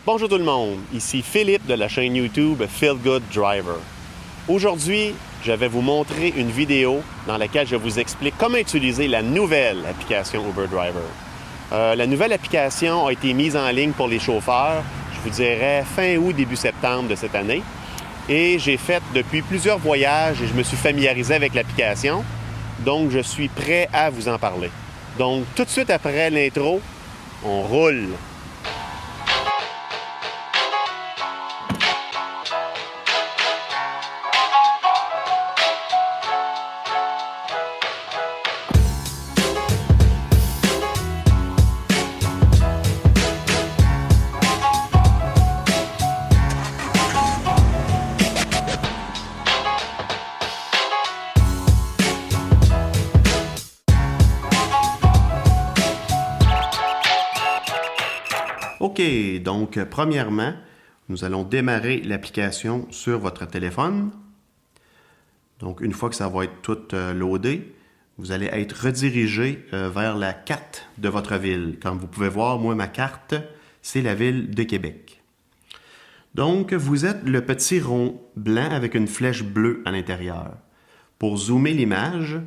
Bonjour tout le monde, ici Philippe de la chaîne YouTube Feel Good Driver. Aujourd'hui, je vais vous montrer une vidéo dans laquelle je vous explique comment utiliser la nouvelle application Uber Driver. La nouvelle application a été mise en ligne pour les chauffeurs, je vous dirais fin août, début septembre de cette année. Et j'ai fait depuis plusieurs voyages et je me suis familiarisé avec l'application. Donc, je suis prêt à vous en parler. Donc, tout de suite après l'intro, on roule. OK, donc premièrement, nous allons démarrer l'application sur votre téléphone. Donc, une fois que ça va être tout loadé, vous allez être redirigé vers la carte de votre ville. Comme vous pouvez voir, moi, ma carte, c'est la ville de Québec. Donc, vous êtes le petit rond blanc avec une flèche bleue à l'intérieur. Pour zoomer l'image,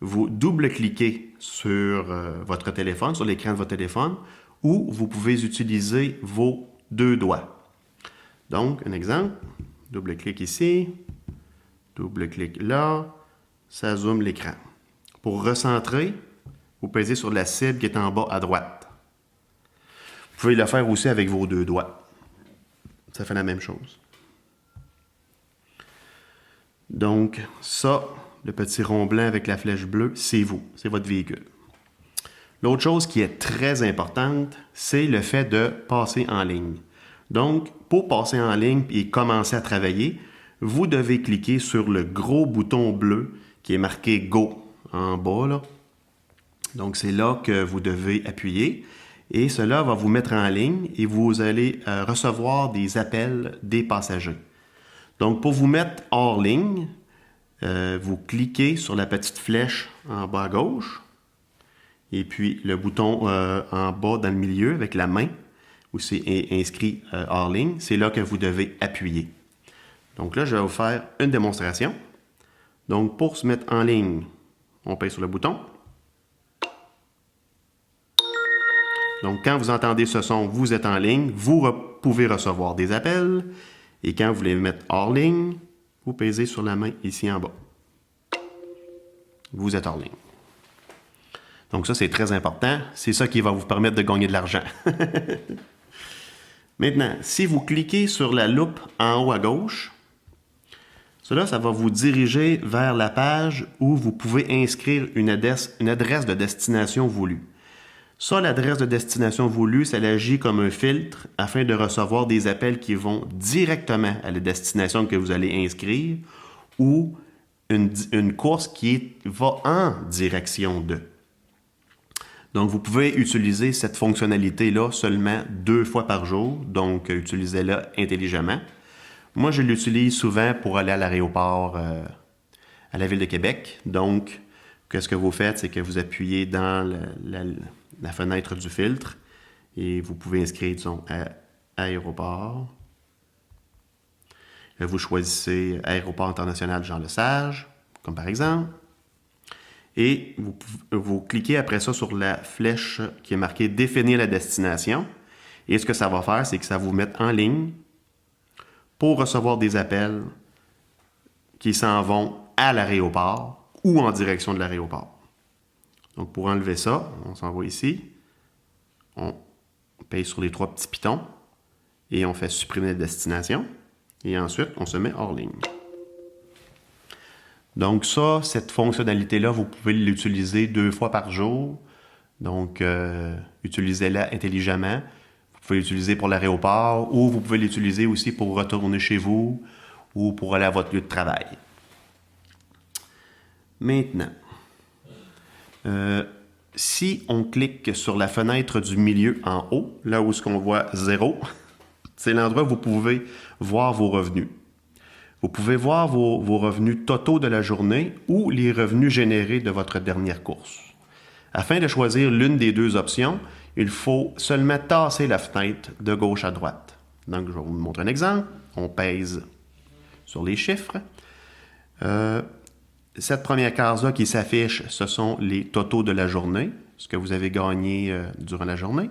vous double-cliquez sur votre téléphone, sur l'écran de votre téléphone, ou vous pouvez utiliser vos deux doigts. Donc, un exemple, double-clic ici, double-clic là, ça zoome l'écran. Pour recentrer, vous pesez sur la cible qui est en bas à droite. Vous pouvez le faire aussi avec vos deux doigts. Ça fait la même chose. Donc, ça, le petit rond blanc avec la flèche bleue, c'est vous, c'est votre véhicule. L'autre chose qui est très importante, c'est le fait de passer en ligne. Donc, pour passer en ligne et commencer à travailler, vous devez cliquer sur le gros bouton bleu qui est marqué Go en bas, là. Donc, c'est là que vous devez appuyer et cela va vous mettre en ligne et vous allez recevoir des appels des passagers. Donc, pour vous mettre hors ligne, vous cliquez sur la petite flèche en bas à gauche. Et puis, le bouton en bas dans le milieu avec la main, où c'est inscrit hors ligne, c'est là que vous devez appuyer. Donc là, je vais vous faire une démonstration. Donc, pour se mettre en ligne, on pèse sur le bouton. Donc, quand vous entendez ce son, vous êtes en ligne, vous pouvez recevoir des appels. Et quand vous voulez mettre hors ligne, vous pèsez sur la main ici en bas. Vous êtes hors ligne. Donc ça, c'est très important. C'est ça qui va vous permettre de gagner de l'argent. Maintenant, si vous cliquez sur la loupe en haut à gauche, cela, ça va vous diriger vers la page où vous pouvez inscrire une adresse de destination voulue. Ça, l'adresse de destination voulue, ça agit comme un filtre afin de recevoir des appels qui vont directement à la destination que vous allez inscrire ou une course qui va en direction de. Donc, vous pouvez utiliser cette fonctionnalité-là seulement 2 fois par jour. Donc, utilisez-la intelligemment. Moi, je l'utilise souvent pour aller à l'aéroport à la Ville de Québec. Donc, qu'est-ce que vous faites? C'est que vous appuyez dans la fenêtre du filtre et vous pouvez inscrire, disons, à aéroport. Vous choisissez Aéroport international Jean-Lesage, comme par exemple. Et vous cliquez après ça sur la flèche qui est marquée « Définir la destination ». Et ce que ça va faire, c'est que ça va vous mettre en ligne pour recevoir des appels qui s'en vont à l'aéroport ou en direction de l'aéroport. Donc, pour enlever ça, on s'en va ici. On paye sur les 3 petits pitons et on fait « Supprimer la destination ». Et ensuite, on se met hors ligne. Donc ça, cette fonctionnalité-là, vous pouvez l'utiliser 2 fois par jour. Donc, utilisez-la intelligemment. Vous pouvez l'utiliser pour l'aéroport ou vous pouvez l'utiliser aussi pour retourner chez vous ou pour aller à votre lieu de travail. Maintenant, si on clique sur la fenêtre du milieu en haut, là où on voit 0, c'est l'endroit où vous pouvez voir vos revenus. Vous pouvez voir vos revenus totaux de la journée ou les revenus générés de votre dernière course. Afin de choisir l'une des 2 options, il faut seulement tasser la fenêtre de gauche à droite. Donc, je vais vous montrer un exemple. On pèse sur les chiffres. Cette première case-là qui s'affiche, ce sont les totaux de la journée, ce que vous avez gagné durant la journée.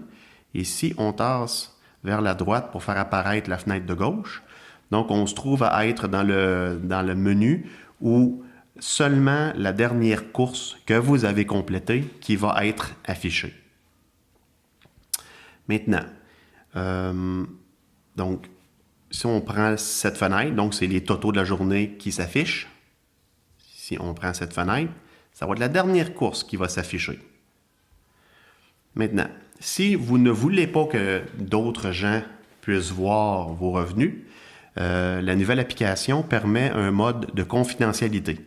Et si on tasse vers la droite pour faire apparaître la fenêtre de gauche, donc on se trouve à être dans le menu où seulement la dernière course que vous avez complétée qui va être affichée. Maintenant, donc, si on prend cette fenêtre, donc c'est les totaux de la journée qui s'affichent. Si on prend cette fenêtre, ça va être la dernière course qui va s'afficher. Maintenant, si vous ne voulez pas que d'autres gens puissent voir vos revenus, la nouvelle application permet un mode de confidentialité.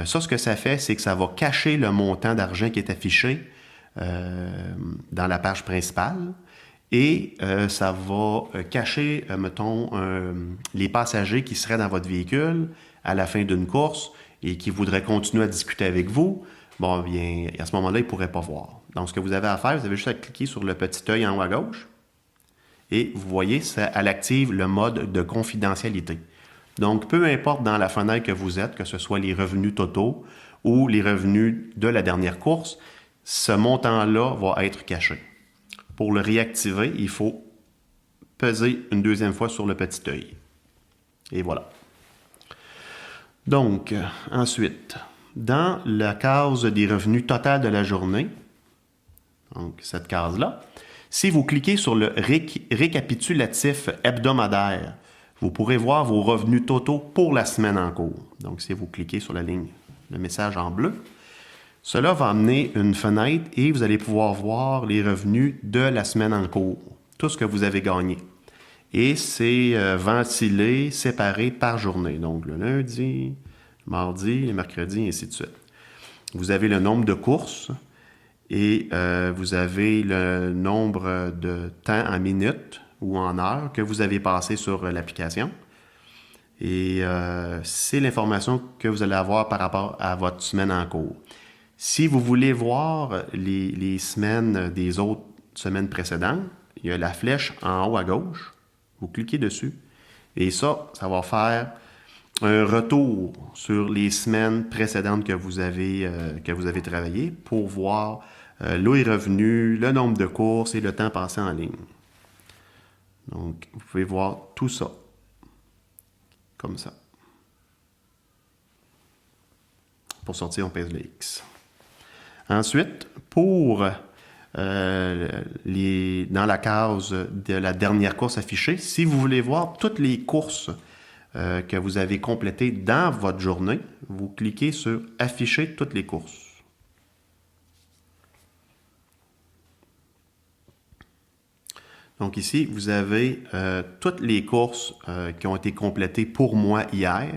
Ça, ce que ça fait, c'est que ça va cacher le montant d'argent qui est affiché dans la page principale et ça va cacher, mettons, les passagers qui seraient dans votre véhicule à la fin d'une course et qui voudraient continuer à discuter avec vous. Bon, bien, à ce moment-là, ils ne pourraient pas voir. Donc, ce que vous avez à faire, vous avez juste à cliquer sur le petit œil en haut à gauche et vous voyez, elle active le mode de confidentialité. Donc, peu importe dans la fenêtre que vous êtes, que ce soit les revenus totaux ou les revenus de la dernière course, ce montant-là va être caché. Pour le réactiver, il faut peser une deuxième fois sur le petit œil. Et voilà. Donc, ensuite, dans la case des revenus total de la journée, donc cette case-là, si vous cliquez sur le récapitulatif hebdomadaire, vous pourrez voir vos revenus totaux pour la semaine en cours. Donc, si vous cliquez sur la ligne, le message en bleu, cela va amener une fenêtre et vous allez pouvoir voir les revenus de la semaine en cours, tout ce que vous avez gagné. Et c'est ventilé, séparé par journée. Donc, le lundi, le mardi, le mercredi, et ainsi de suite. Vous avez le nombre de courses et vous avez le nombre de temps en minutes ou en heures que vous avez passé sur l'application. Et c'est l'information que vous allez avoir par rapport à votre semaine en cours. Si vous voulez voir les semaines des autres semaines précédentes, il y a la flèche en haut à gauche. Vous cliquez dessus. Et ça va faire un retour sur les semaines précédentes que vous avez travaillé pour voir les revenus, le nombre de courses et le temps passé en ligne. Donc, vous pouvez voir tout ça. Comme ça. Pour sortir, on pèse le X. Ensuite, pour dans la case de la dernière course affichée, si vous voulez voir toutes les courses que vous avez complétées dans votre journée, vous cliquez sur « Afficher toutes les courses ». Donc ici, vous avez toutes les courses qui ont été complétées pour moi hier.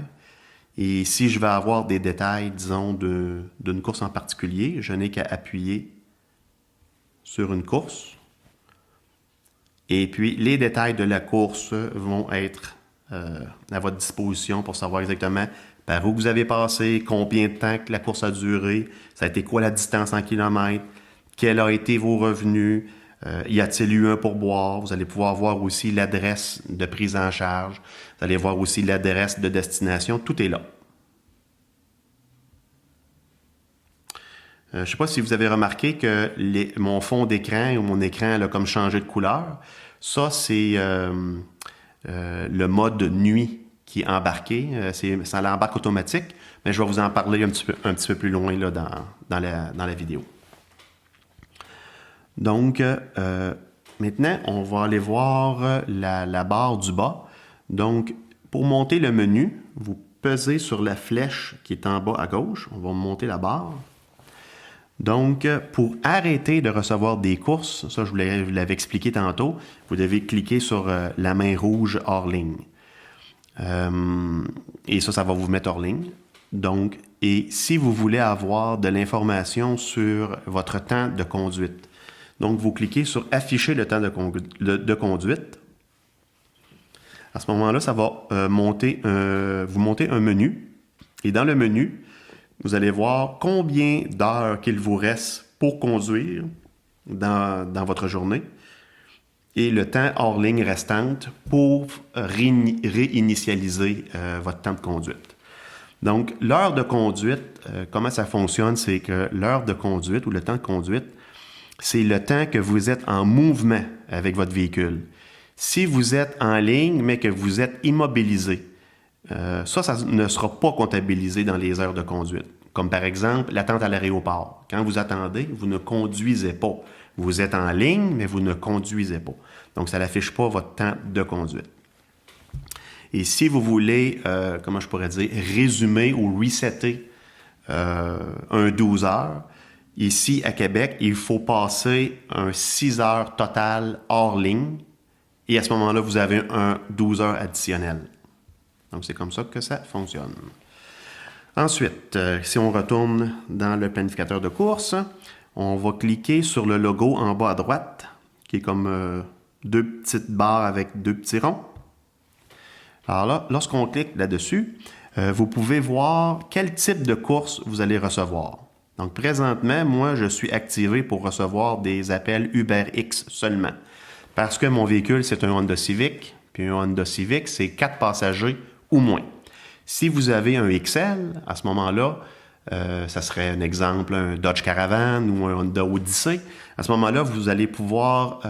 Et si je veux avoir des détails, disons, d'une course en particulier, je n'ai qu'à appuyer sur une course. Et puis, les détails de la course vont être à votre disposition pour savoir exactement par où vous avez passé, combien de temps que la course a duré, ça a été quoi la distance en kilomètres, quels ont été vos revenus, y a-t-il eu un pourboire. Vous allez pouvoir voir aussi l'adresse de prise en charge. Vous allez voir aussi l'adresse de destination. Tout est là. Je ne sais pas si vous avez remarqué que mon fond d'écran ou mon écran a comme changé de couleur. Ça, c'est le mode nuit qui est embarqué. Ça l'embarque automatique, mais je vais vous en parler un petit peu plus loin là, dans la vidéo. Donc, maintenant, on va aller voir la barre du bas. Donc, pour monter le menu, vous pesez sur la flèche qui est en bas à gauche. On va monter la barre. Donc, pour arrêter de recevoir des courses, ça je vous l'avais expliqué tantôt, vous devez cliquer sur la main rouge hors ligne. Et ça va vous mettre hors ligne. Donc, et si vous voulez avoir de l'information sur votre temps de conduite, donc vous cliquez sur afficher le temps de conduite. À ce moment-là, ça va vous monter un menu. Et dans le menu, vous allez voir combien d'heures qu'il vous reste pour conduire dans votre journée. et le temps hors ligne restante pour réinitialiser votre temps de conduite. Donc, l'heure de conduite, comment ça fonctionne, c'est que l'heure de conduite ou le temps de conduite, c'est le temps que vous êtes en mouvement avec votre véhicule. Si vous êtes en ligne, mais que vous êtes immobilisé, ça ne sera pas comptabilisé dans les heures de conduite. Comme par exemple, l'attente à l'aéroport. Quand vous attendez, vous ne conduisez pas. Vous êtes en ligne, mais vous ne conduisez pas. Donc, ça n'affiche pas votre temps de conduite. Et si vous voulez, comment je pourrais dire, résumer ou resetter un 12 heures, ici à Québec, il faut passer un 6 heures total hors ligne. Et à ce moment-là, vous avez un 12 heures additionnel. Donc, c'est comme ça que ça fonctionne. Ensuite, si on retourne dans le planificateur de course, on va cliquer sur le logo en bas à droite, qui est comme deux petites barres avec deux petits ronds. Alors là, lorsqu'on clique là-dessus, vous pouvez voir quel type de course vous allez recevoir. Donc, présentement, moi, je suis activé pour recevoir des appels UberX seulement. Parce que mon véhicule, c'est un Honda Civic, puis un Honda Civic, c'est 4 passagers ou moins. Si vous avez un XL, à ce moment-là, ça serait un exemple, un Dodge Caravan ou un Honda Odyssey. À ce moment-là, vous allez pouvoir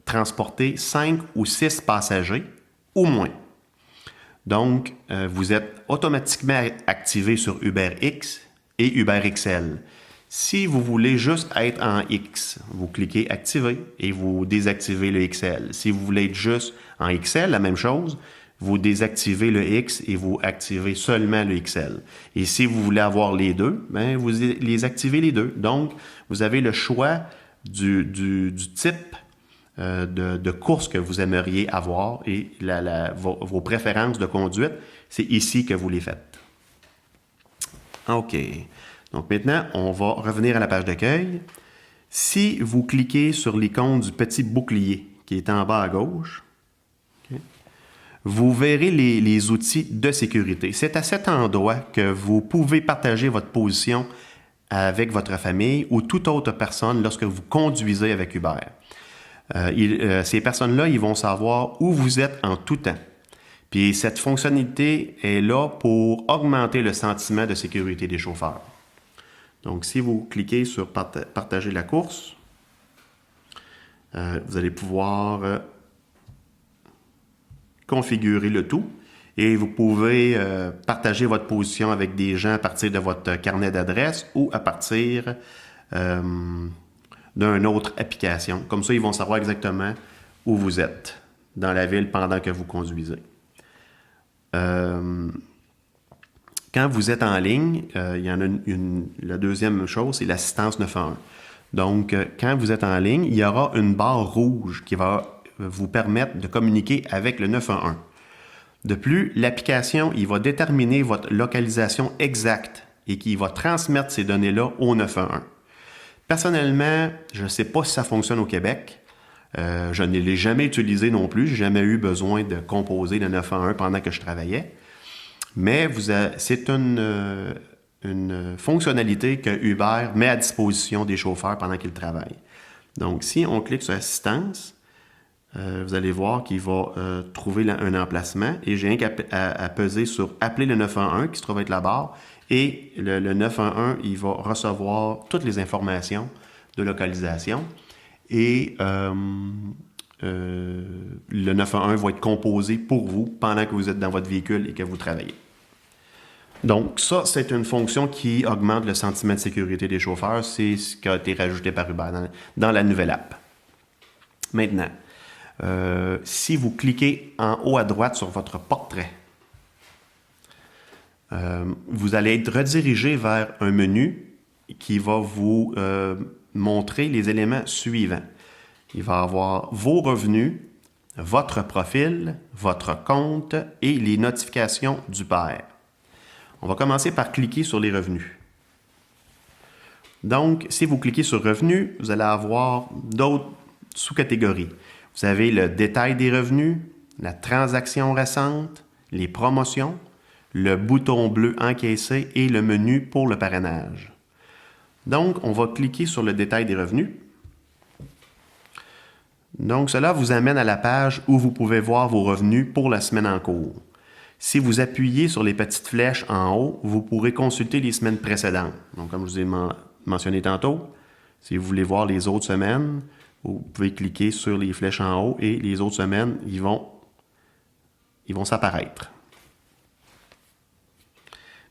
transporter 5 ou 6 passagers ou moins. Donc, vous êtes automatiquement activé sur UberX et UberXL. Si vous voulez juste être en X, vous cliquez Activer et vous désactivez le XL. Si vous voulez être juste en XL, la même chose, vous désactivez le X et vous activez seulement le XL. Et si vous voulez avoir les deux, ben vous les activez les deux. Donc, vous avez le choix du type de course que vous aimeriez avoir et vos préférences de conduite, c'est ici que vous les faites. OK. Donc maintenant, on va revenir à la page d'accueil. Si vous cliquez sur l'icône du petit bouclier qui est en bas à gauche, okay, vous verrez les outils de sécurité. C'est à cet endroit que vous pouvez partager votre position avec votre famille ou toute autre personne lorsque vous conduisez avec Uber. Ces personnes-là, ils vont savoir où vous êtes en tout temps. Puis cette fonctionnalité est là pour augmenter le sentiment de sécurité des chauffeurs. Donc, si vous cliquez sur Partager la course, vous allez pouvoir configurer le tout et vous pouvez partager votre position avec des gens à partir de votre carnet d'adresse ou à partir d'une autre application. Comme ça, ils vont savoir exactement où vous êtes dans la ville pendant que vous conduisez. Quand vous êtes en ligne, il y en a la deuxième chose, c'est l'assistance 911. Donc, quand vous êtes en ligne, il y aura une barre rouge qui va vous permettre de communiquer avec le 911. De plus, l'application, il va déterminer votre localisation exacte et qui va transmettre ces données-là au 911. Personnellement, je ne sais pas si ça fonctionne au Québec. Je ne l'ai jamais utilisé non plus. Je n'ai jamais eu besoin de composer le 911 pendant que je travaillais. Mais c'est une fonctionnalité que Uber met à disposition des chauffeurs pendant qu'ils travaillent. Donc, si on clique sur Assistance, vous allez voir qu'il va trouver un emplacement et j'ai rien qu'à peser sur Appeler le 911 qui se trouve être la barre et le 911, il va recevoir toutes les informations de localisation et le 911 va être composé pour vous pendant que vous êtes dans votre véhicule et que vous travaillez. Donc, ça, c'est une fonction qui augmente le sentiment de sécurité des chauffeurs. C'est ce qui a été rajouté par Uber dans la nouvelle app. Maintenant, si vous cliquez en haut à droite sur votre portrait, vous allez être redirigé vers un menu qui va vous montrer les éléments suivants. Il va avoir vos revenus, votre profil, votre compte et les notifications d'Uber. On va commencer par cliquer sur les revenus. Donc, si vous cliquez sur revenus, vous allez avoir d'autres sous-catégories. Vous avez le détail des revenus, la transaction récente, les promotions, le bouton bleu encaissé et le menu pour le parrainage. Donc, on va cliquer sur le détail des revenus. Donc, cela vous amène à la page où vous pouvez voir vos revenus pour la semaine en cours. Si vous appuyez sur les petites flèches en haut, vous pourrez consulter les semaines précédentes. Donc, comme je vous ai mentionné tantôt, si vous voulez voir les autres semaines, vous pouvez cliquer sur les flèches en haut et les autres semaines, ils vont s'apparaître.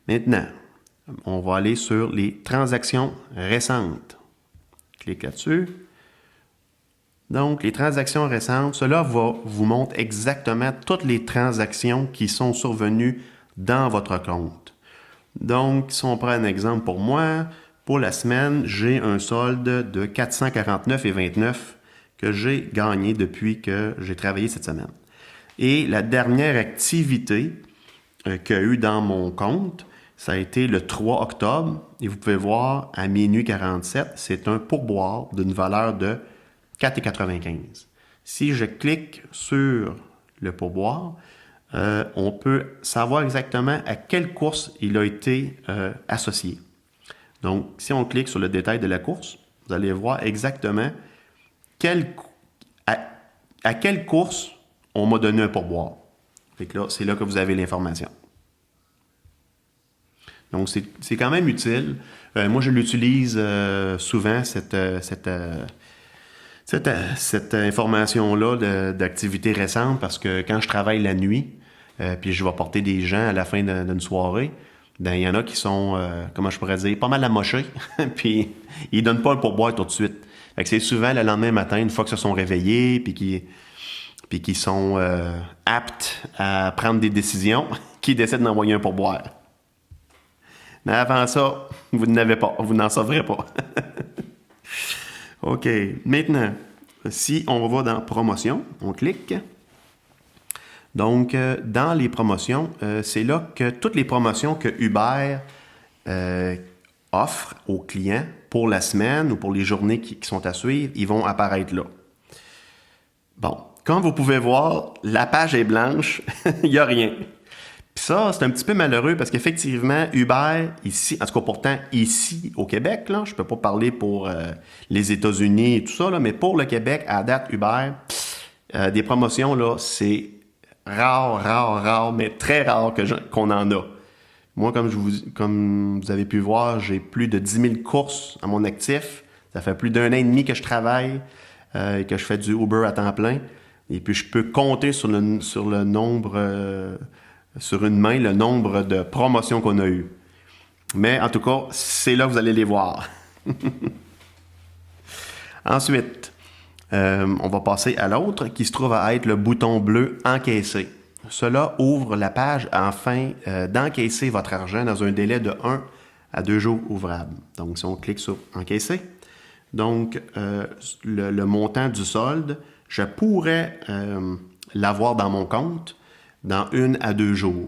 Maintenant, on va aller sur les transactions récentes. Clique là-dessus. Donc, les transactions récentes, cela va vous montrer exactement toutes les transactions qui sont survenues dans votre compte. Donc, si on prend un exemple pour moi, pour la semaine, j'ai un solde de 449,29 que j'ai gagné depuis que j'ai travaillé cette semaine. Et la dernière activité qu'il y a eu dans mon compte, ça a été le 3 octobre. Et vous pouvez voir, à minuit 47, c'est un pourboire d'une valeur de 4,95. Si je clique sur le pourboire, on peut savoir exactement à quelle course il a été associé. Donc, si on clique sur le détail de la course, vous allez voir exactement à quelle course on m'a donné un pourboire. Fait que là, c'est là que vous avez l'information. Donc, c'est quand même utile. Moi, je l'utilise souvent, cette information-là d'activités récentes, parce que quand je travaille la nuit, puis je vais porter des gens à la fin d'une soirée, ben il y en a qui sont, comment je pourrais dire, pas mal amochés, puis ils donnent pas le pourboire tout de suite. Fait que c'est souvent le lendemain matin, une fois qu'ils se sont réveillés, puis qu'ils sont aptes à prendre des décisions, qu'ils décident d'envoyer un pourboire. Mais avant ça, vous n'avez pas, vous n'en sauverez pas. OK. Maintenant, si on va dans promotion, on clique. Donc, dans les promotions, c'est là que toutes les promotions que Uber offre aux clients pour la semaine ou pour les journées qui sont à suivre, ils vont apparaître là. Bon, comme vous pouvez voir, la page est blanche, il n'y a rien. Puis ça, c'est un petit peu malheureux parce qu'effectivement, Uber, ici, en tout cas pourtant, ici au Québec, là, je ne peux pas parler pour les États-Unis et tout ça, là, mais pour le Québec, à date, Uber, des promotions, là, c'est rare, mais très rare qu'on en a. Moi, comme vous avez pu voir, j'ai plus de 10 000 courses à mon actif. Ça fait plus d'1 an et demi que je travaille et que je fais du Uber à temps plein. Et puis, je peux compter sur le nombre... sur une main, le nombre de promotions qu'on a eues. Mais en tout cas, c'est là que vous allez les voir. Ensuite, on va passer à l'autre qui se trouve à être le bouton bleu « Encaisser ». Cela ouvre la page afin d'encaisser votre argent dans un délai de 1 à 2 jours ouvrables. Donc, si on clique sur « Encaisser », donc le montant du solde, je pourrais l'avoir dans mon compte dans 1 à 2 jours.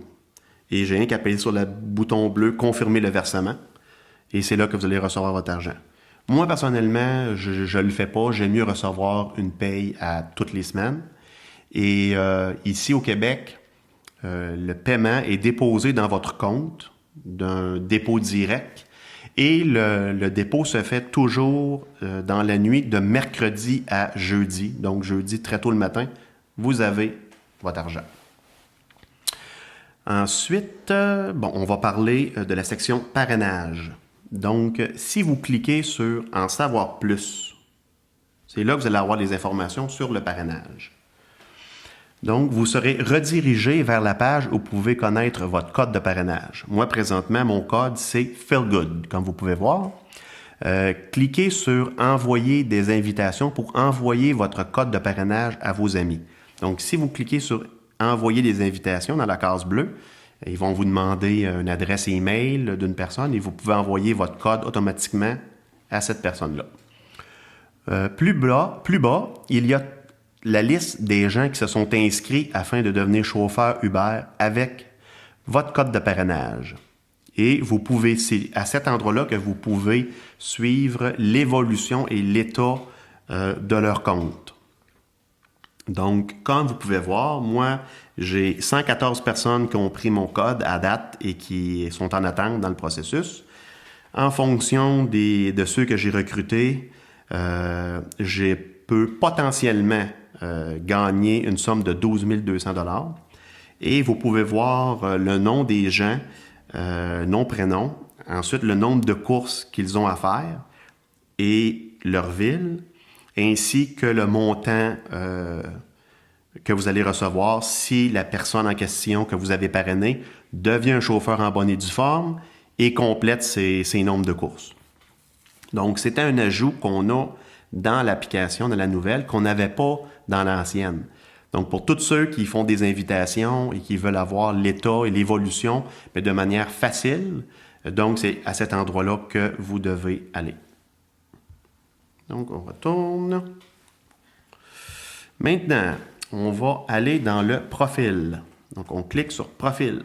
Et j'ai rien qu'à appuyer sur le bouton bleu « Confirmer le versement » et c'est là que vous allez recevoir votre argent. Moi, personnellement, je ne le fais pas. J'aime mieux recevoir une paye à toutes les semaines. Et ici, au Québec, le paiement est déposé dans votre compte d'un dépôt direct et le dépôt se fait toujours dans la nuit de mercredi à jeudi. Donc, jeudi, très tôt le matin, vous avez votre argent. Ensuite, on va parler de la section parrainage. Donc, si vous cliquez sur « En savoir plus », c'est là que vous allez avoir les informations sur le parrainage. Donc, vous serez redirigé vers la page où vous pouvez connaître votre code de parrainage. Moi, présentement, mon code, c'est FEELGOOD, comme vous pouvez voir. Cliquez sur « Envoyer des invitations » pour envoyer votre code de parrainage à vos amis. Donc, si vous cliquez sur « Envoyer des invitations » dans la case bleue, ils vont vous demander une adresse email d'une personne et vous pouvez envoyer votre code automatiquement à cette personne-là. Plus bas, il y a la liste des gens qui se sont inscrits afin de devenir chauffeur Uber avec votre code de parrainage. Et vous pouvez, c'est à cet endroit-là que vous pouvez suivre l'évolution et l'état de leur compte. Donc, comme vous pouvez voir, moi, j'ai 114 personnes qui ont pris mon code à date et qui sont en attente dans le processus. En fonction de ceux que j'ai recrutés, j'ai peut potentiellement gagner une somme de 12 200 $. Et vous pouvez voir le nom des gens, nom, prénom, ensuite le nombre de courses qu'ils ont à faire et leur ville, ainsi que le montant que vous allez recevoir si la personne en question que vous avez parrainé devient un chauffeur en bonne et due forme et complète ses nombres de courses. Donc, c'était un ajout qu'on a dans l'application, dans la nouvelle, qu'on n'avait pas dans l'ancienne. Donc, pour tous ceux qui font des invitations et qui veulent avoir l'état et l'évolution, mais de manière facile, donc c'est à cet endroit-là que vous devez aller. Donc, on retourne. Maintenant, on va aller dans le profil. Donc, on clique sur profil.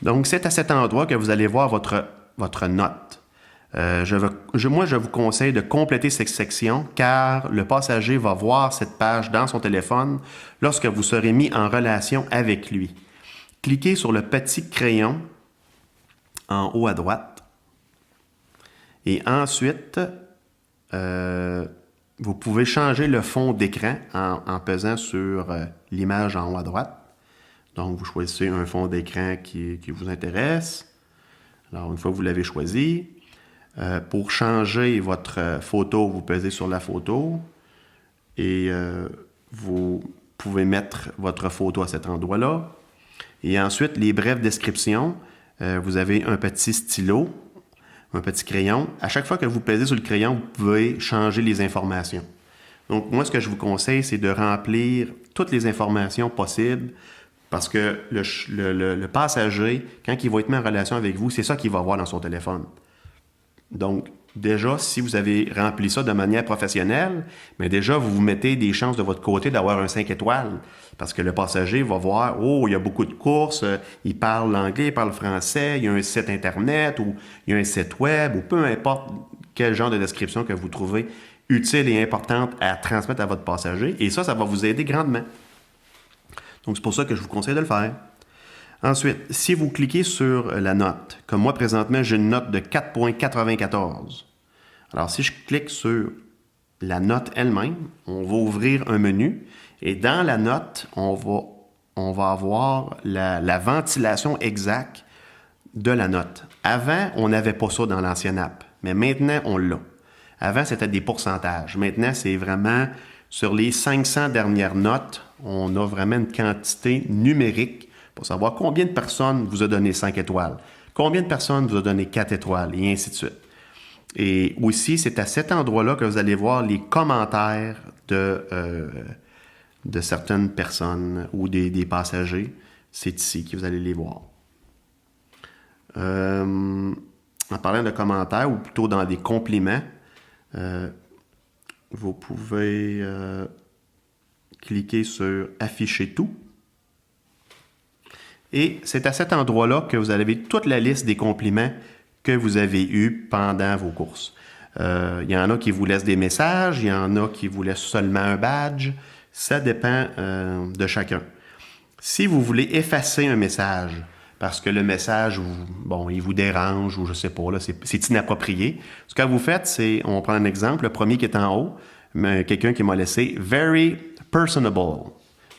Donc, c'est à cet endroit que vous allez voir votre note. Moi, je vous conseille de compléter cette section car le passager va voir cette page dans son téléphone lorsque vous serez mis en relation avec lui. Cliquez sur le petit crayon en haut à droite et ensuite, vous pouvez changer le fond d'écran en pesant sur l'image en haut à droite. Donc, vous choisissez un fond d'écran qui vous intéresse. Alors, une fois que vous l'avez choisi, pour changer votre photo, vous pesez sur la photo et vous pouvez mettre votre photo à cet endroit-là. Et ensuite, les brèves descriptions, vous avez un petit stylo, un petit crayon. À chaque fois que vous pesez sur le crayon, vous pouvez changer les informations. Donc, moi, ce que je vous conseille, c'est de remplir toutes les informations possibles parce que le passager, quand il va être mis en relation avec vous, c'est ça qu'il va voir dans son téléphone. Donc, déjà, si vous avez rempli ça de manière professionnelle, mais déjà, vous vous mettez des chances de votre côté d'avoir un 5 étoiles. Parce que le passager va voir, oh, il y a beaucoup de courses, il parle l'anglais, il parle français, il y a un site Internet, ou il y a un site web, ou peu importe quel genre de description que vous trouvez utile et importante à transmettre à votre passager. Et ça va vous aider grandement. Donc, c'est pour ça que je vous conseille de le faire. Ensuite, si vous cliquez sur la note, comme moi présentement, j'ai une note de 4,94. Alors, si je clique sur la note elle-même, on va ouvrir un menu et dans la note, on va avoir la ventilation exacte de la note. Avant, on n'avait pas ça dans l'ancienne app, mais maintenant, on l'a. Avant, c'était des pourcentages. Maintenant, c'est vraiment sur les 500 dernières notes, on a vraiment une quantité numérique pour savoir combien de personnes vous a donné 5 étoiles, combien de personnes vous a donné 4 étoiles, et ainsi de suite. Et aussi, c'est à cet endroit-là que vous allez voir les commentaires de certaines personnes ou des passagers. C'est ici que vous allez les voir. En parlant de commentaires, ou plutôt dans des compliments, vous pouvez cliquer sur « Afficher tout ». Et c'est à cet endroit-là que vous avez toute la liste des compliments que vous avez eus pendant vos courses. Il y en a qui vous laissent des messages, il y en a qui vous laissent seulement un badge. Ça dépend de chacun. Si vous voulez effacer un message, parce que le message, il vous dérange ou je ne sais pas, là, c'est inapproprié, ce que vous faites, c'est, on prend un exemple, le premier qui est en haut, quelqu'un qui m'a laissé « Very personable ».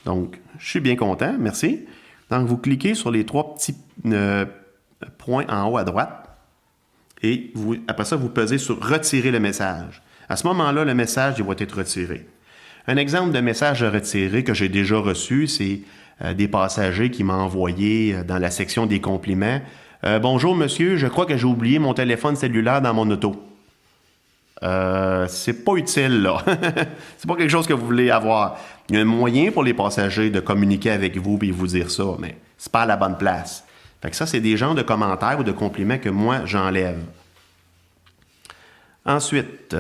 Donc, je suis bien content, merci. Donc, vous cliquez sur les 3 petits points en haut à droite et après ça, vous pesez sur « Retirer le message ». À ce moment-là, le message il va être retiré. Un exemple de message retiré que j'ai déjà reçu, c'est des passagers qui m'ont envoyé dans la section des compliments. « Bonjour monsieur, je crois que j'ai oublié mon téléphone cellulaire dans mon auto. » C'est pas utile, là. C'est pas quelque chose que vous voulez avoir. Il y a un moyen pour les passagers de communiquer avec vous et vous dire ça, mais c'est pas à la bonne place. Fait que ça, c'est des genres de commentaires ou de compliments que moi, j'enlève. Ensuite,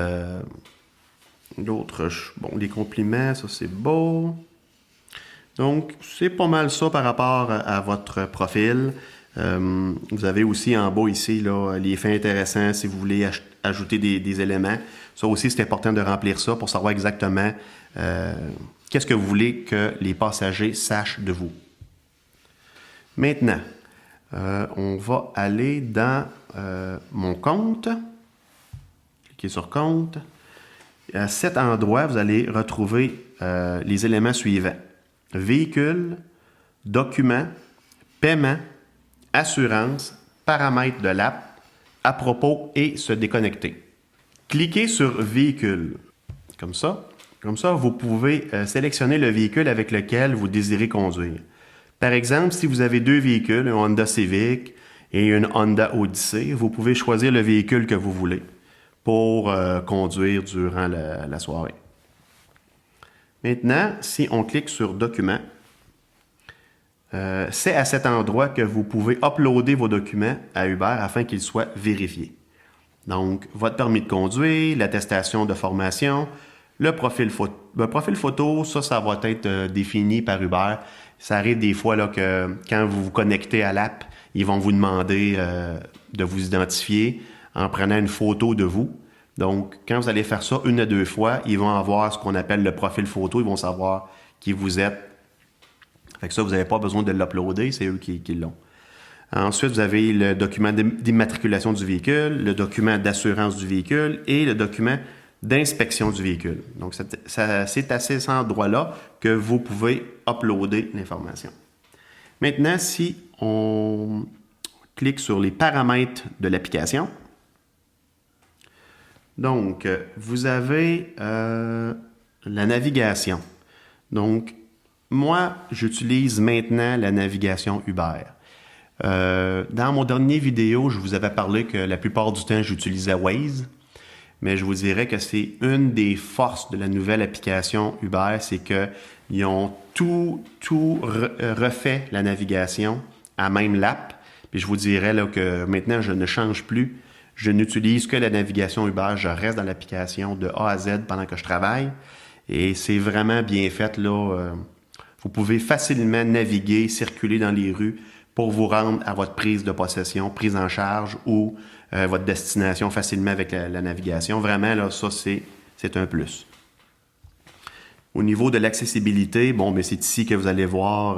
les compliments, ça c'est beau. Donc, c'est pas mal ça par rapport à votre profil. Vous avez aussi en bas ici là, les faits intéressants si vous voulez ajouter des éléments. Ça aussi, c'est important de remplir ça pour savoir exactement qu'est-ce que vous voulez que les passagers sachent de vous. Maintenant, on va aller dans mon compte. Cliquez sur compte. À cet endroit, vous allez retrouver les éléments suivants. Véhicule, documents, paiement, assurance, paramètres de l'app, à propos et se déconnecter. Cliquez sur Véhicule, comme ça. Comme ça, vous pouvez sélectionner le véhicule avec lequel vous désirez conduire. Par exemple, si vous avez deux véhicules, un Honda Civic et une Honda Odyssey, vous pouvez choisir le véhicule que vous voulez pour conduire durant la soirée. Maintenant, si on clique sur Documents, c'est à cet endroit que vous pouvez uploader vos documents à Uber afin qu'ils soient vérifiés. Donc, votre permis de conduire, l'attestation de formation, le profil photo, ça va être défini par Uber. Ça arrive des fois là, que quand vous vous connectez à l'app, ils vont vous demander de vous identifier en prenant une photo de vous. Donc, quand vous allez faire ça une à deux fois, ils vont avoir ce qu'on appelle le profil photo. Ils vont savoir qui vous êtes. Fait que ça, vous n'avez pas besoin de l'uploader, c'est eux qui l'ont. Ensuite, vous avez le document d'immatriculation du véhicule, le document d'assurance du véhicule et le document d'inspection du véhicule. Donc, c'est à ces endroits-là que vous pouvez uploader l'information. Maintenant, si on clique sur les paramètres de l'application, donc, vous avez la navigation. Donc, moi, j'utilise maintenant la navigation Uber. Dans mon dernier vidéo, je vous avais parlé que la plupart du temps, j'utilisais Waze. Mais je vous dirais que c'est une des forces de la nouvelle application Uber, c'est qu'ils ont tout refait la navigation à même l'app. Puis je vous dirais là, que maintenant, je ne change plus. Je n'utilise que la navigation Uber. Je reste dans l'application de A à Z pendant que je travaille. Et c'est vraiment bien fait, là. Vous pouvez facilement naviguer, circuler dans les rues pour vous rendre à votre prise de possession, prise en charge ou votre destination facilement avec la navigation. Vraiment, là, ça, c'est un plus. Au niveau de l'accessibilité, bon, mais c'est ici que vous allez voir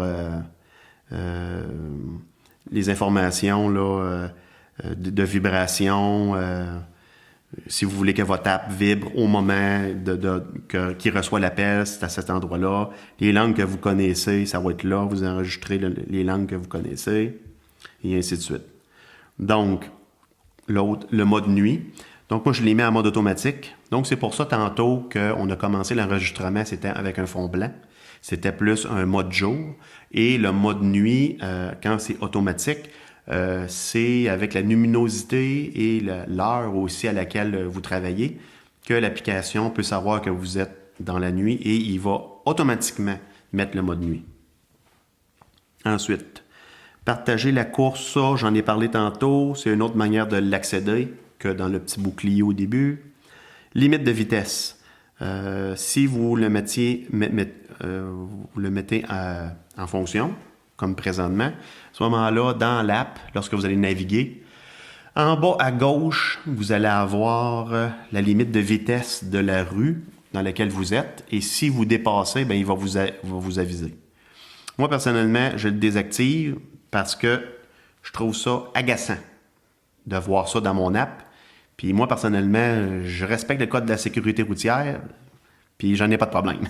les informations là, de vibration. Si vous voulez que votre app vibre au moment qu'il reçoit l'appel, c'est à cet endroit-là. Les langues que vous connaissez, ça va être là. Vous enregistrez les langues que vous connaissez, et ainsi de suite. Donc, le mode nuit. Donc, moi, je l'ai mis en mode automatique. Donc, c'est pour ça, tantôt, qu'on a commencé l'enregistrement, c'était avec un fond blanc. C'était plus un mode jour. Et le mode nuit, quand c'est automatique, c'est avec la luminosité et l'heure aussi à laquelle vous travaillez que l'application peut savoir que vous êtes dans la nuit et il va automatiquement mettre le mode nuit. Ensuite, partager la course, ça, j'en ai parlé tantôt, c'est une autre manière de l'accéder que dans le petit bouclier au début. Limite de vitesse. Si vous le mettez en fonction, comme présentement, à ce moment-là, dans l'app, lorsque vous allez naviguer, en bas à gauche, vous allez avoir la limite de vitesse de la rue dans laquelle vous êtes. Et si vous dépassez, bien, il va vous aviser. Moi, personnellement, je le désactive parce que je trouve ça agaçant de voir ça dans mon app. Puis moi, personnellement, je respecte le code de la sécurité routière, puis j'en ai pas de problème.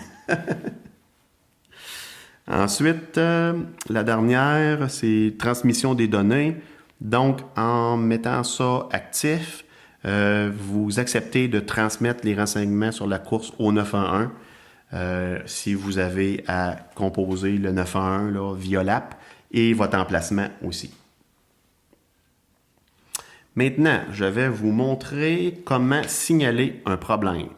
Ensuite, la dernière, c'est transmission des données. Donc, en mettant ça actif, vous acceptez de transmettre les renseignements sur la course au 911 si vous avez à composer le 911 là, via l'app et votre emplacement aussi. Maintenant, je vais vous montrer comment signaler un problème.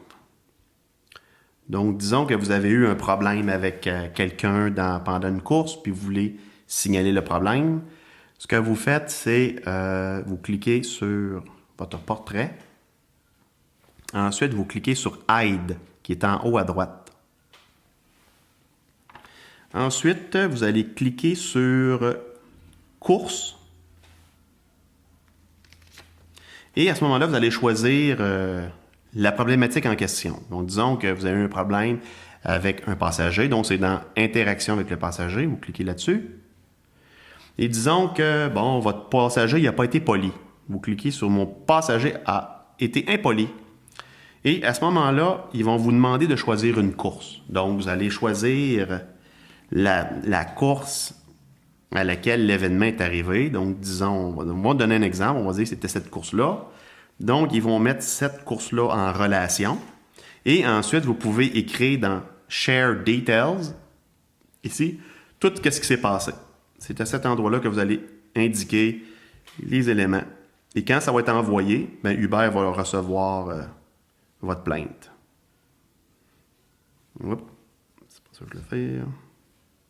Donc, disons que vous avez eu un problème avec quelqu'un pendant une course, puis vous voulez signaler le problème. Ce que vous faites, c'est vous cliquez sur votre portrait. Ensuite, vous cliquez sur « Hide » qui est en haut à droite. Ensuite, vous allez cliquer sur « Course ». Et à ce moment-là, vous allez choisir la problématique en question. Donc, disons que vous avez un problème avec un passager. Donc, c'est dans « Interaction avec le passager ». Vous cliquez là-dessus. Et disons que, bon, votre passager n'a pas été poli. Vous cliquez sur « Mon passager a été impoli ». Et à ce moment-là, ils vont vous demander de choisir une course. Donc, vous allez choisir la course à laquelle l'événement est arrivé. Donc, disons, on va donner un exemple. On va dire que c'était cette course-là. Donc, ils vont mettre cette course-là en relation. Et ensuite, vous pouvez écrire dans Share Details, ici, tout ce qui s'est passé. C'est à cet endroit-là que vous allez indiquer les éléments. Et quand ça va être envoyé, bien, Uber va recevoir votre plainte. Oups. C'est pas ça que je vais faire.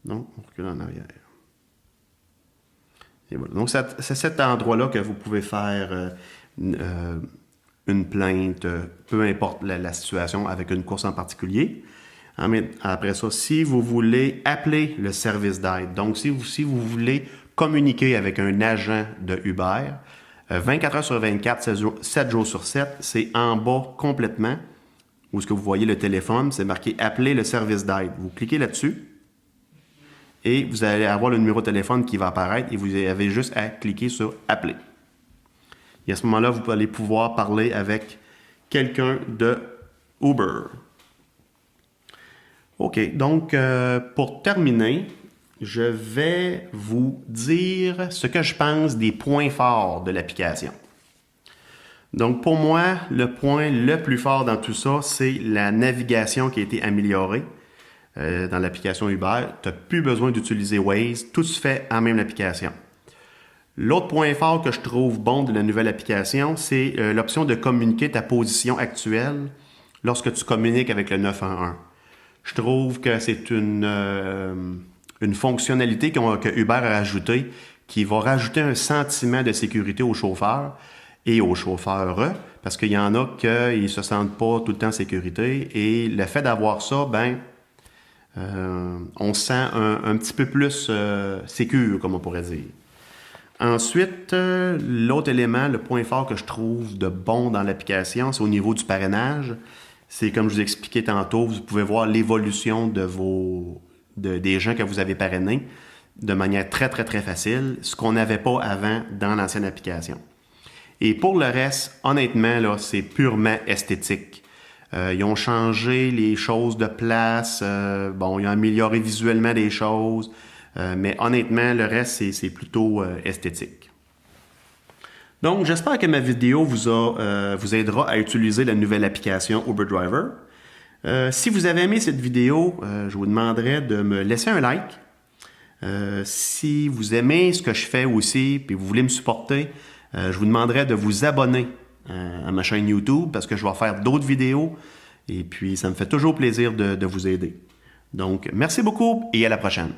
Non, on recule en arrière. Et voilà. Donc, c'est cet endroit-là que vous pouvez faire une plainte, peu importe la situation, avec une course en particulier. Après ça, si vous voulez appeler le service d'aide, donc si vous voulez communiquer avec un agent de Uber, 24 heures sur 24, 7 jours sur 7, c'est en bas complètement, où est-ce que vous voyez le téléphone, c'est marqué « Appeler le service d'aide ». Vous cliquez là-dessus et vous allez avoir le numéro de téléphone qui va apparaître et vous avez juste à cliquer sur « Appeler ». Et à ce moment-là, vous allez pouvoir parler avec quelqu'un de Uber. OK, donc pour terminer, je vais vous dire ce que je pense des points forts de l'application. Donc pour moi, le point le plus fort dans tout ça, c'est la navigation qui a été améliorée dans l'application Uber. Tu n'as plus besoin d'utiliser Waze, tout se fait en même application. L'autre point fort que je trouve bon de la nouvelle application, c'est l'option de communiquer ta position actuelle lorsque tu communiques avec le 911. Je trouve que c'est une fonctionnalité que Uber a ajoutée qui va rajouter un sentiment de sécurité aux chauffeurs et aux chauffeurs, parce qu'il y en a qui ne se sentent pas tout le temps en sécurité. Et le fait d'avoir ça, on se sent un petit peu plus sécure, comme on pourrait dire. Ensuite, l'autre élément, le point fort que je trouve de bon dans l'application, c'est au niveau du parrainage. C'est comme je vous expliquais tantôt, vous pouvez voir l'évolution des gens que vous avez parrainés de manière très, très, très facile, ce qu'on n'avait pas avant dans l'ancienne application. Et pour le reste, honnêtement, là, c'est purement esthétique. Ils ont changé les choses de place, ils ont amélioré visuellement des choses, mais honnêtement, le reste, c'est plutôt esthétique. Donc, j'espère que ma vidéo vous aidera à utiliser la nouvelle application Uber Driver. Si vous avez aimé cette vidéo, je vous demanderai de me laisser un like. Si vous aimez ce que je fais aussi, puis vous voulez me supporter, je vous demanderai de vous abonner à ma chaîne YouTube parce que je vais faire d'autres vidéos et puis ça me fait toujours plaisir de vous aider. Donc, merci beaucoup et à la prochaine.